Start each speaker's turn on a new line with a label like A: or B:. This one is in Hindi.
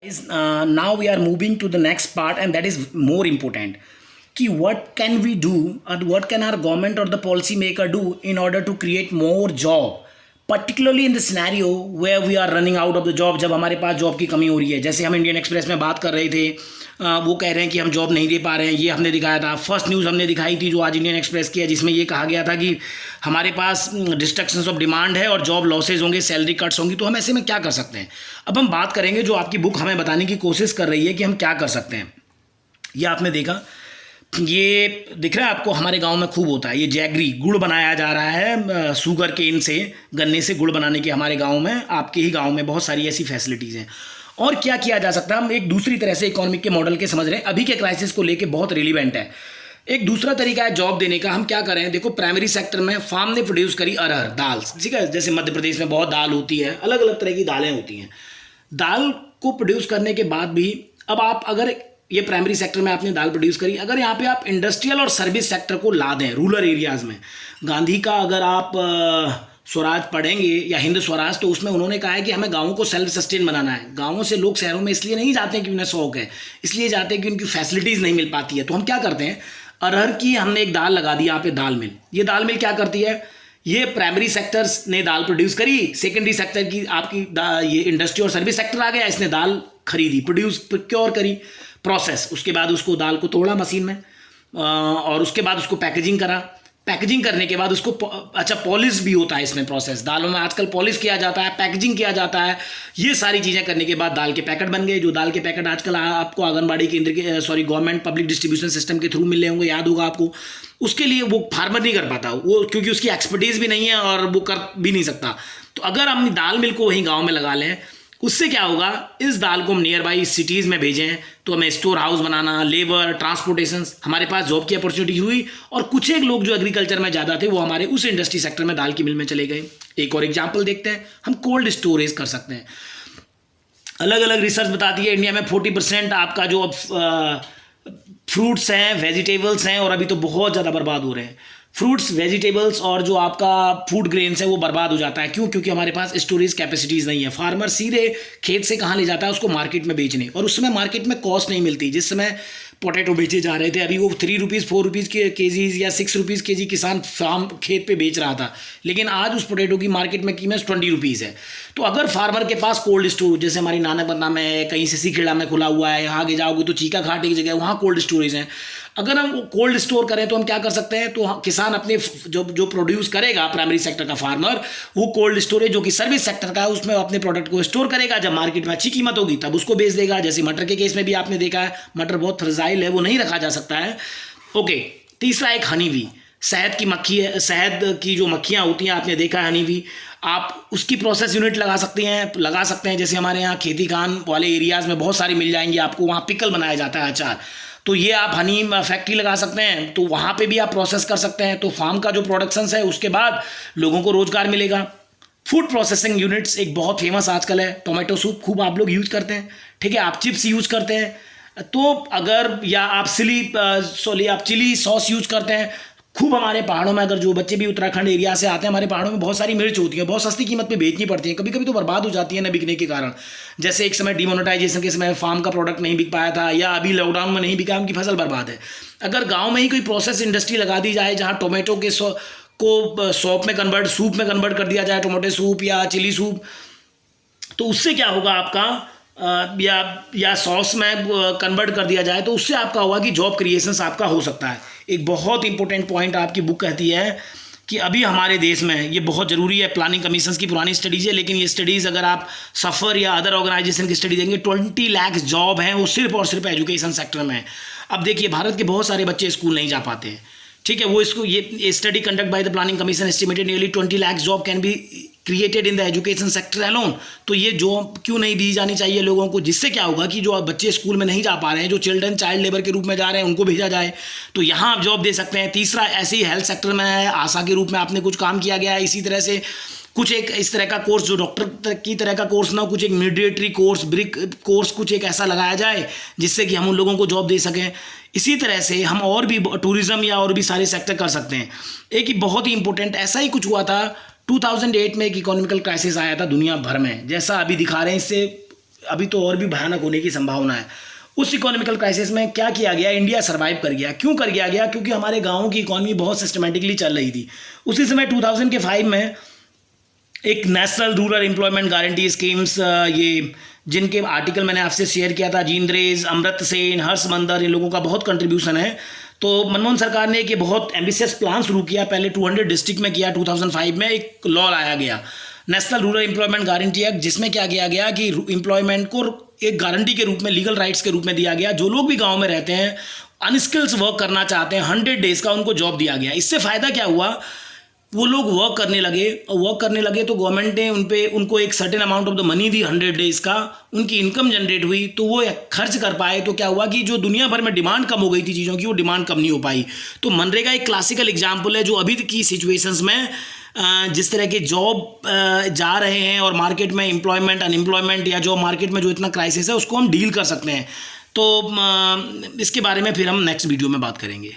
A: Now we are moving to the next part, and that is more important. Ki what can we do, or what can our government or the policy maker do in order to create more job, particularly in the scenario where we are running out of the job, जब हमारे पास जॉब की कमी हो रही है. जैसे हम इंडियन एक्सप्रेस में बात कर रहे थे, वो कह रहे हैं कि हम जॉब नहीं दे पा रहे हैं. ये हमने दिखाया था, फर्स्ट न्यूज़ हमने दिखाई थी जो आज इंडियन एक्सप्रेस की है, जिसमें ये कहा गया था कि हमारे पास डिस्ट्रक्शंस ऑफ डिमांड है और जॉब लॉसेज होंगे, सैलरी कट्स होंगी. तो हम ऐसे में क्या कर सकते हैं? अब हम बात करेंगे जो आपकी बुक हमें बताने की कोशिश कर रही है कि हम क्या कर सकते हैं. ये आपने देखा, ये दिख रहा है आपको, हमारे गांव में खूब होता है ये जैगरी, गुड़ बनाया जा रहा है शुगर केन से, गन्ने से गुड़ बनाने की हमारे गांव में, आपके ही गांव में बहुत सारी ऐसी फैसिलिटीज़ हैं. और क्या किया जा सकता है, हम एक दूसरी तरह से इकोनॉमिक के मॉडल के समझ रहे हैं, अभी के क्राइसिस को लेके बहुत रिलीवेंट है. एक दूसरा तरीका है जॉब देने का. हम क्या करें, देखो प्राइमरी सेक्टर में फार्म ने प्रोड्यूस करी अरहर दाल, ठीक है, जैसे मध्य प्रदेश में बहुत दाल होती है, अलग अलग तरह की दालें होती हैं. दाल को प्रोड्यूस करने के बाद भी अब आप अगर ये प्राइमरी सेक्टर में आपने दाल प्रोड्यूस करी, अगर यहाँ पे आप इंडस्ट्रियल और सर्विस सेक्टर को ला दें रूरल एरियाज़ में, गांधी का अगर आप स्वराज पढ़ेंगे या हिंद स्वराज, तो उसमें उन्होंने कहा है कि हमें गाँवों को सेल्फ सस्टेन बनाना है. गाँवों से लोग शहरों में इसलिए नहीं जाते हैं कि उन्हें शौक है, इसलिए जाते हैं कि उनकी फैसिलिटीज़ नहीं मिल पाती है. तो हम क्या करते हैं, अरहर की हमने एक दाल लगा दी यहाँ पे, दाल मिल. ये दाल मिल क्या करती है, ये प्राइमरी सेक्टर्स ने दाल प्रोड्यूस करी, सेकेंडरी सेक्टर की आपकी ये इंडस्ट्री और सर्विस सेक्टर आ गया, इसने दाल खरीदी, प्रोड्यूस प्रोक्योर करी, प्रोसेस, उसके बाद उसको दाल को तोड़ा मशीन में, और उसके बाद उसको पैकेजिंग करा. पैकेजिंग करने के बाद उसको अच्छा पॉलिश भी होता है इसमें प्रोसेस, दालों में आजकल पॉलिश किया जाता है, पैकेजिंग किया जाता है. ये सारी चीज़ें करने के बाद दाल के पैकेट बन गए. जो दाल के पैकेट आजकल आपको आंगनबाड़ी केंद्र के गवर्नमेंट पब्लिक डिस्ट्रीब्यूशन सिस्टम के थ्रू मिल रहे होंगे, याद होगा आपको. उसके लिए वो फार्मर नहीं कर पाता वो, क्योंकि उसकी एक्सपर्टीज़ भी नहीं है और वो कर भी नहीं सकता. तो अगर हम दाल मिल को वहीं गाँव में लगा लें, उससे क्या होगा, इस दाल को हम नियर बाई सिटीज़ में भेजें तो हमें स्टोर हाउस बनाना, लेबर, ट्रांसपोर्टेशन, हमारे पास जॉब की अपॉर्चुनिटी हुई. और कुछ एक लोग जो एग्रीकल्चर में ज़्यादा थे वो हमारे उस इंडस्ट्री सेक्टर में दाल की मिल में चले गए. एक और एग्जांपल देखते हैं, हम कोल्ड स्टोरेज कर सकते हैं. अलग अलग रिसर्च बताती है इंडिया में 40% आपका जो फ्रूट्स हैं, वेजिटेबल्स हैं, और अभी तो बहुत ज़्यादा बर्बाद हो रहे हैं. फ्रूट्स, वेजिटेबल्स और जो आपका फूड ग्रेन्स है वो बर्बाद हो जाता है. क्यों? क्योंकि हमारे पास स्टोरेज कैपेसिटीज़ नहीं है. फार्मर सीधे खेत से कहाँ ले जाता है, उसको मार्केट में बेचने, और उस समय मार्केट में कॉस्ट नहीं मिलती. जिस समय पोटैटो बेचे जा रहे थे, अभी वो 3 रुपीज़ 4 रुपीज़ के केजीज या 6 रुपीज़ के जी किसान फार्म खेत पे बेच रहा था, लेकिन आज उस पोटैटो की मार्केट में कीमत 20 रुपीज़ है. तो अगर फार्मर के पास कोल्ड स्टोर, जैसे हमारी नानकबंदा में, कहीं से सीखेड़ा में खुला हुआ है, यहाँ आगे जाओगे तो चीका घाट एक जगह, वहाँ कोल्ड स्टोरेज हैं. अगर हम कोल्ड स्टोर करें तो हम क्या कर सकते हैं, तो किसान अपने जो प्रोड्यूस करेगा प्राइमरी सेक्टर का फार्मर, वो कोल्ड स्टोरेज जो कि सर्विस सेक्टर का है उसमें अपने प्रोडक्ट को स्टोर करेगा. जब मार्केट में अच्छी कीमत होगी तब उसको बेच देगा. जैसे मटर के केस में भी आपने देखा है, मटर बहुत फ्रेजाइल है, वो नहीं रखा जा सकता है. ओके. तीसरा एक हनी बी, शहद की मक्खी है, शहद की जो मक्खियाँ होती हैं, आपने देखा है हनी बी, आप उसकी प्रोसेस यूनिट लगा सकते हैं. जैसे हमारे यहाँ खेती खान वाले एरियाज़ में बहुत सारी मिल जाएंगी आपको, वहाँ पिकल बनाया जाता है, अचार. तो ये आप हनी फैक्ट्री लगा सकते हैं, तो वहाँ पे भी आप प्रोसेस कर सकते हैं. तो फार्म का जो प्रोडक्शंस है उसके बाद लोगों को रोज़गार मिलेगा. फूड प्रोसेसिंग यूनिट्स एक बहुत फेमस आजकल है. टोमेटो सूप खूब आप लोग यूज़ करते हैं, ठीक है, आप चिप्स यूज़ करते हैं, तो अगर या आप आप चिली सॉस यूज़ करते हैं खूब. हमारे पहाड़ों में, अगर जो बच्चे भी उत्तराखंड एरिया से आते हैं, हमारे पहाड़ों में बहुत सारी मिर्च होती है, बहुत सस्ती कीमत पे बेचनी पड़ती है, कभी कभी तो बर्बाद हो जाती है न बिकने के कारण. जैसे एक समय डिमोनेटाइजेशन के समय फार्म का प्रोडक्ट नहीं बिक पाया था, या अभी लॉकडाउन में नहीं बिका, उनकी फसल बर्बाद है. अगर गाँव में ही कोई प्रोसेस इंडस्ट्री लगा दी जाए जहाँ टोमेटो के को सूप में कन्वर्ट कर दिया जाए, टोमेटो सूप या चिली सूप, तो उससे क्या होगा आपका, या सॉस में कन्वर्ट कर दिया जाए, तो उससे आपका होगा कि जॉब क्रिएशंस आपका हो सकता है. एक बहुत इंपॉर्टेंट पॉइंट आपकी बुक कहती है कि अभी हमारे देश में ये बहुत ज़रूरी है. प्लानिंग कमीशंस की पुरानी स्टडीज़ है, लेकिन ये स्टडीज़ अगर आप सफ़र या अदर ऑर्गेनाइजेशन की स्टडी देंगे, 20 लाख जॉब हैं वो सिर्फ और सिर्फ एजुकेशन सेक्टर में है. अब देखिए, भारत के बहुत सारे बच्चे स्कूल नहीं जा पाते हैं, ठीक है, वो इसको ये study conduct by the planning commission estimated nearly 20 lakh job can be created in the education sector alone. तो ये जॉब क्यों नहीं दी जानी चाहिए लोगों को, जिससे क्या होगा कि जो बच्चे स्कूल में नहीं जा पा रहे हैं, जो चाइल्ड लेबर के रूप में जा रहे हैं, उनको भेजा जाए, तो यहाँ आप जॉब दे सकते हैं. तीसरा, ऐसे ही हेल्थ सेक्टर में है, आशा के रूप में आपने कुछ काम किया गया है. इसी तरह से कुछ एक इस तरह का कोर्स जो डॉक्टर की तरह का कोर्स ना हो, कुछ एक मिडवेटरी कोर्स, ब्रिक कोर्स, कुछ एक ऐसा लगाया जाए जिससे कि हम उन लोगों को जॉब दे सकें. इसी तरह से हम और भी टूरिज्म या और भी सारे सेक्टर कर सकते हैं. एक ही बहुत ही इंपॉर्टेंट ऐसा ही कुछ हुआ था 2008 में, एक इकोनॉमिकल क्राइसिस आया था दुनिया भर में, जैसा अभी दिखा रहे हैं, इससे अभी तो और भी भयानक होने की संभावना है। उस इकोनॉमिकल क्राइसिस में क्या किया गया, इंडिया सर्वाइव कर गया। क्यों कर गया? क्योंकि हमारे गाँव की इकॉनमी बहुत सिस्टमेटिकली चल रही थी। उसी समय 2005 में एक national rural employment guarantee schemes, ये जिनके आर्टिकल मैंने आपसे शेयर किया था, जींद्रेज, अमृत सेन, हर्ष मंदर, इन लोगों का बहुत कंट्रीब्यूशन है। तो मनमोहन सरकार ने एक बहुत एम्बिशियस प्लान शुरू किया, पहले 200 डिस्ट्रिक्ट में किया। 2005 में एक लॉ लाया गया, national rural employment guarantee act, जिसमें क्या किया गया कि एम्प्लॉयमेंट को एक गारंटी के रूप में, लीगल राइट्स के रूप में दिया गया। जो लोग भी गाँव में रहते हैं, अनस्किल्स वर्क करना चाहते हैं, 100 डेज का उनको जॉब दिया गया। इससे फ़ायदा क्या हुआ, वो लोग वर्क करने लगे, और वर्क करने लगे तो गवर्नमेंट ने उनको एक certain amount of the money the 100 days का, उनकी इनकम जनरेट हुई, तो वो खर्च कर पाए। तो क्या हुआ कि जो दुनिया भर में डिमांड कम हो गई थी चीज़ों की, वो डिमांड कम नहीं हो पाई। तो मनरेगा एक क्लासिकल एग्जाम्पल है जो अभी की सिचुएशंस में जिस तरह के जॉब जा रहे हैं और मार्केट में एम्प्लॉयमेंट, अनएम्प्लॉयमेंट या जॉब मार्केट में जो इतना क्राइसिस है, उसको हम डील कर सकते हैं। तो इसके बारे में फिर हम नेक्स्ट वीडियो में बात करेंगे।